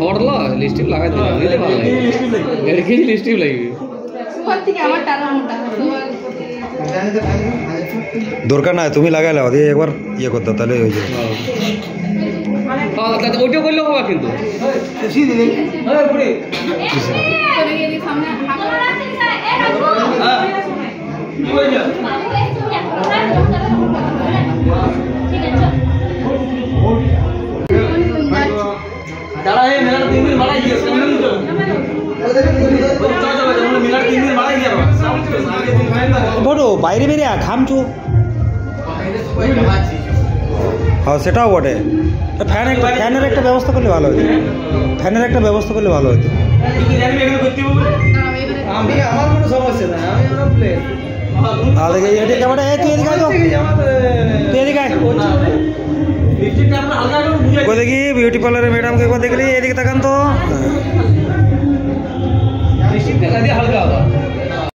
ধরলো লিপস্টিক লাগাই দিলে দিলে ভালো লাগে 1.5 কেজি লিপস্টিক লাগবে উপর থেকে আমার টানা মোটা দরকার নাই তুমি লাগাই লাও দিয়ে একবার ইয়ে করতে তাহলে হয়ে যাবে ওইটা করলেও হবে কিন্তু দাঁড়া এই মেলার 3 দিন মারাই দিয়েছে বড় বাইরে বেরিয়ে ঘামছো হ্যাঁ সেটাও বটে ফ্যানের একটা ব্যবস্থা করলে ভালো হতো ফ্যানের একটা ব্যবস্থা করলে ভালো হতো আমি আমার কোনো সমস্যা নাই আমি আমার প্লেন দেখে এদিকে ক্যামেরা তুই এদিকে আয় তো তুই এদিকে আয় দেখি বিউটি পার্লারের ম্যাডামকে একবার দেখলি এদিকে তাকান তো